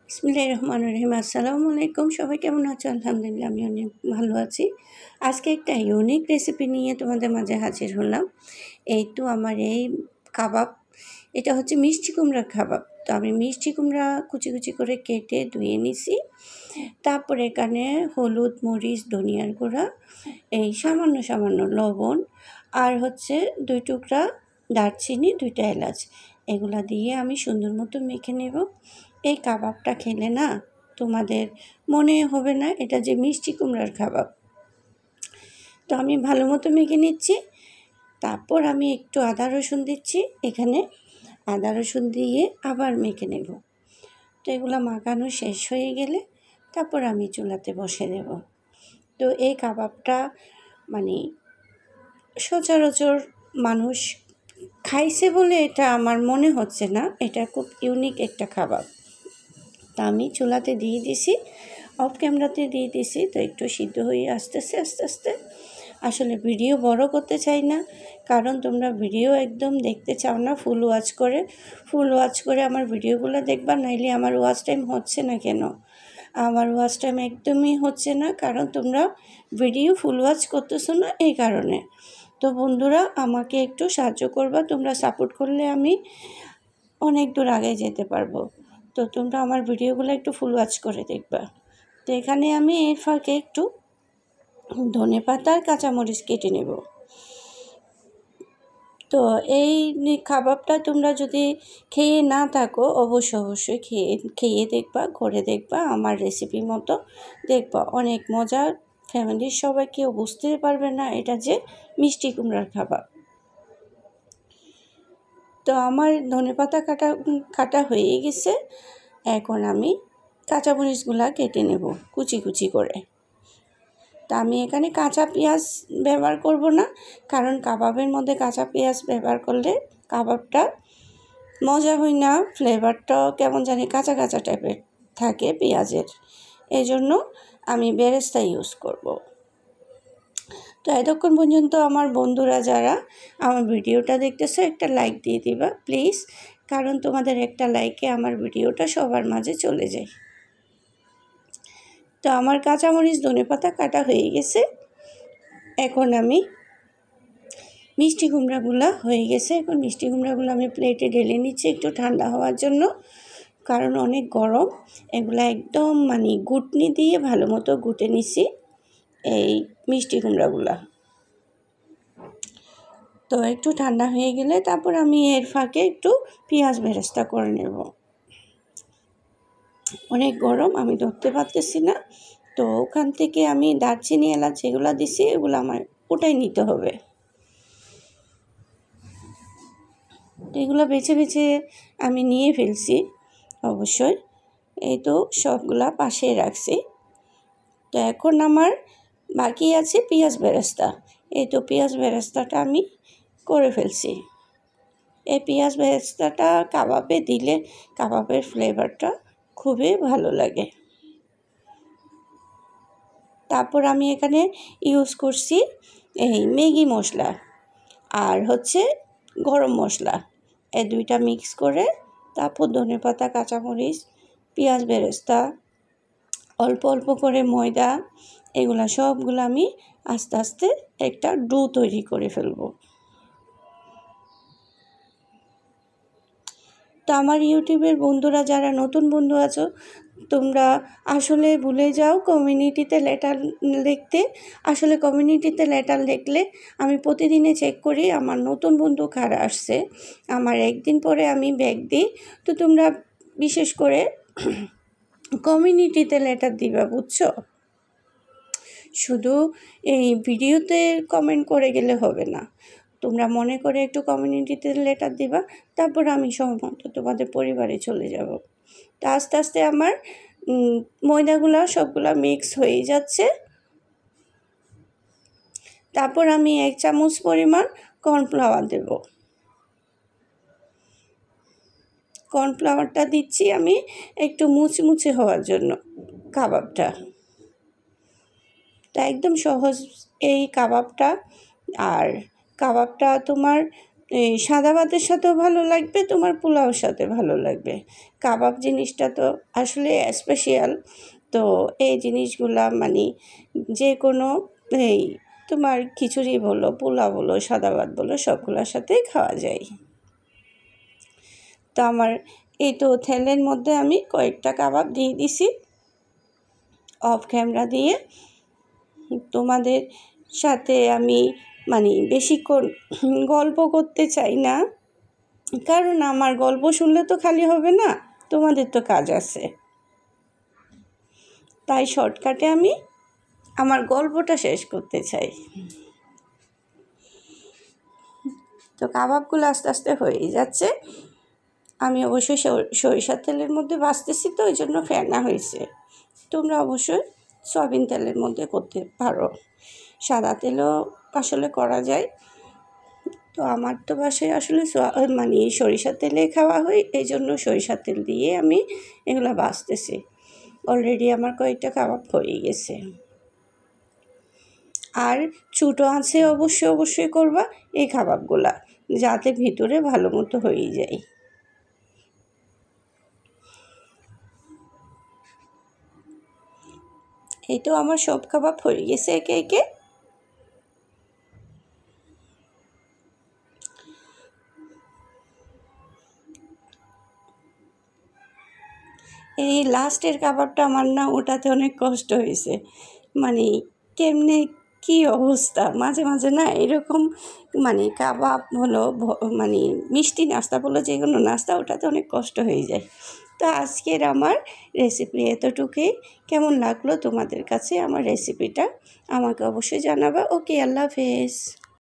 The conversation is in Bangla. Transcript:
বিসমিল্লাহির রহমানির রহিম। আসসালামু আলাইকুম। সবাই কেমন আছো? আলহামদুলিল্লাহ আমি অনেক ভালো আছি। আজকে একটা ইউনিক রেসিপি নিয়ে তোমাদের মাঝে হাজির হলাম। এই তো আমার এই কাবাব, এটা হচ্ছে মিষ্টি কুমড়ার কাবাব। তো আমি মিষ্টি কুমড়া কুচি কুচি করে কেটে ধুয়ে নিছি। তারপরে এখানে হলুদ, মরিচ, ধনিয়ার গুঁড়া, এই সামান্য সামান্য লবণ, আর হচ্ছে 2 টুকরা দারচিনি, 2টা এলাচ, এগুলা দিয়ে আমি সুন্দর মতো মেখে নেব। এই কাবাবটা খেলে না তোমাদের মনে হবে না এটা যে মিষ্টি কুমড়ার কাবাব। তো আমি ভালো মতো মেখে নিচ্ছি। তারপর আমি একটু আদা রসুন দিচ্ছি এখানে। আদা রসুন দিয়ে আবার মেখে নেব। তো এগুলো মাখানো শেষ হয়ে গেলে তারপর আমি চুলাতে বসে দেব। তো এই কাবাবটা মানে সচরাচর মানুষ খাইছে বলে এটা আমার মনে হচ্ছে না, এটা খুব ইউনিক একটা কাবাব। তা আমি চুলাতে দিয়ে দিছি, অফ ক্যামেরাতে দিয়ে দিছি। তো একটু সিদ্ধ হয়ে আসতেছে আস্তে আস্তে। আসলে ভিডিও বড় করতে চাই না, কারণ তোমরা ভিডিও একদম দেখতে চাও না ফুল ওয়াচ করে আমার ভিডিওগুলো দেখবা, নাইলে আমার ওয়াচ টাইম হচ্ছে না। কেন আমার ওয়াচ টাইম একদমই হচ্ছে না? কারণ তোমরা ভিডিও ফুল ওয়াচ করতেছো না, এই কারণে। তো বন্ধুরা, আমাকে একটু সাহায্য করবা, তোমরা সাপোর্ট করলে আমি অনেক দূর আগে যেতে পারবো। তো তোমরা আমার ভিডিওগুলো একটু ফুল ওয়াচ করে দেখবা। তো এখানে আমি এর ফাঁকে একটু ধনেপাতা আর কাঁচামরিচ কেটে নেব। তো এই কাবাবটা তোমরা যদি খেয়ে না থাকো অবশ্যই খেয়ে দেখবা, করে দেখবা, আমার রেসিপি মতো দেখবা, অনেক মজার। ফ্যামিলির সবাই কেউ বুঝতে পারবে না এটা যে মিষ্টি কুমড়ার কাবাব। তো আমার ধনেপাতা কাটা হয়ে গেছে। এখন আমি কাঁচামরিচগুলা কেটে নেব কুচি কুচি করে। তা আমি এখানে কাঁচা পেঁয়াজ ব্যবহার করব না, কারণ কাবাবের মধ্যে কাঁচা পেঁয়াজ ব্যবহার করলে কাবাবটা মজা হয় না, ফ্লেভারটাও কেমন জানি কাঁচা কাঁচা টাইপের থাকে পেঁয়াজের। এই জন্য আমি বেরেস্তা ইউজ করব। তো এতক্ষণ পর্যন্ত আমার বন্ধুরা যারা আমার ভিডিওটা দেখতেছো, একটা লাইক দিয়ে দিবা প্লিজ, কারণ তোমাদের একটা লাইকে আমার ভিডিওটা সবার মাঝে চলে যায়। তো আমার কাঁচামরিচ ধনেপাতা কাটা হয়ে গেছে। এখন আমি মিষ্টি কুমড়াগুলো হয়ে গেছে। এখন মিষ্টি কুমড়াগুলো আমি প্লেটে ঢেলে নিচ্ছি একটু ঠান্ডা হওয়ার জন্য, কারণ অনেক গরম। এগুলো একদম ঘুটনি দিয়ে ভালো মতো গুটে নিছি এই মিষ্টি কুমড়াগুলো। তো একটু ঠান্ডা হয়ে গেলে তারপর আমি এর ফাঁকে একটু পেঁয়াজ বেরেস্তা করে নেব। অনেক গরম, আমি ধরতে পারতেছি না। তো ওখান থেকে আমি দারচিনি, এলাচ যেগুলো দিছি এগুলো আমার ওটাই নিতে হবে। তো এগুলো বেছে বেছে আমি নিয়ে ফেলছি অবশ্যই। এই তো সবগুলা পাশে রাখছি। তো এখন আমার বাকি আছে পেঁয়াজ বেরেস্তা। এই তো পেঁয়াজ বেরেস্তাটা আমি করে ফেলছি। এই পেঁয়াজ বেরেস্তাটা কাবাবে দিলে কাবাবের ফ্লেভারটা খুবই ভালো লাগে। তারপর আমি এখানে ইউজ করছি এই ম্যাগি মশলা আর হচ্ছে গরম মশলা, এই দুইটা মিক্স করে, তারপর ধনেপাতা, কাঁচামরিচ, পেঁয়াজ বেরেস্তা, অল্প অল্প করে ময়দা, এগুলা সবগুলো আমি আস্তে আস্তে একটা ডো তৈরি করে ফেলবো। তো আমার ইউটিউবের বন্ধুরা যারা নতুন বন্ধু আছো, তোমরা আসলে ভুলে যাও কমিউনিটিতে লেটার লিখতে। আসলে কমিউনিটিতে লেটার লিখলে আমি প্রতিদিনে চেক করি আমার নতুন বন্ধু কারা আসছে। আমার একদিন পরে আমি ব্যাক দিই। তো তোমরা বিশেষ করে কমিউনিটিতে লেটার দিবা, বুঝছো? শুধু এই ভিডিওতে কমেন্ট করে গেলে হবে না, তোমরা মনে করে একটু কমিউনিটিতে লেটার দিবা। তারপর আমি সম্ভবত তোমাদের পরিবারে চলে যাব। তো আস্তে আস্তে আমার ময়দাগুলো সবগুলো মিক্স হয়ে যাচ্ছে। তারপর আমি 1 চামচ পরিমাণ কর্নফ্লাওয়ার দেব। কর্নফ্লাওয়ারটা দিচ্ছি আমি একটু মুচমুচে হওয়ার জন্য কাবাবটা। তা একদম সহজ এই কাবাবটা। আর কাবাবটা তোমার এই সাদা ভাতের সাথেও ভালো লাগবে, তোমার পোলাওর সাথে ভালো লাগবে। কাবাব জিনিসটা তো আসলে স্পেশাল। তো এই জিনিসগুলা মানে যে কোনো এই তোমার খিচুড়ি বলো, পোলাও বলো, সাদা ভাত বলো, সবগুলোর সাথেই খাওয়া যায়। তো আমার এই তো তেলের মধ্যে আমি কয়েকটা কাবাব দিয়ে দিছি অফ ক্যামেরা দিয়ে। তোমাদের সাথে আমি মানে বেশিক্ষণ গল্প করতে চাই না, কারণ আমার গল্প শুনলে তো খালি হবে না, তোমাদের তো কাজ আছে। তাই শর্টকাটে আমি আমার গল্পটা শেষ করতে চাই। তো কাবাবগুলো আস্তে আস্তে হয়েই যাচ্ছে। আমি অবশ্যই সরিষার তেলের মধ্যে ভাজতেছি, তো ওই জন্য ফেনা হয়েছে। তোমরা অবশ্যই সয়াবিন তেলের মধ্যে করতে পারো, সাদা তেলও আসলে করা যায়। তো আমার তো বাসায় আসলে মানে সরিষার তেলে খাওয়া হয়, এই জন্য সরিষার তেল দিয়ে আমি এগুলো ভাজতেছি। অলরেডি আমার কয়েকটা কাবাব হয়ে গেছে। আর ছোটো আছে অবশ্যই করবা এই কাবাবগুলা, যাতে ভিতরে ভালো মতো হয়ে যায়। এই তো আমার সব কাবাব হয়ে গেছে একে একে। এই লাস্টের কাবাবটা আমার না ওটাতে অনেক কষ্ট হয়েছে, মানে কেমনে কি অবস্থা, মাঝে মাঝে না এরকম মানে কাবাব হলো মানে মিষ্টি নাস্তা বলো, যে কোনো নাস্তা ওটাতে অনেক কষ্ট হয়ে যায়। তো আজকের আমার রেসিপি এতটুকুই। কেমন লাগলো তোমাদের কাছে আমার রেসিপিটা আমাকে অবশ্যই জানাবা। ওকে, আল্লাহ হাফেজ।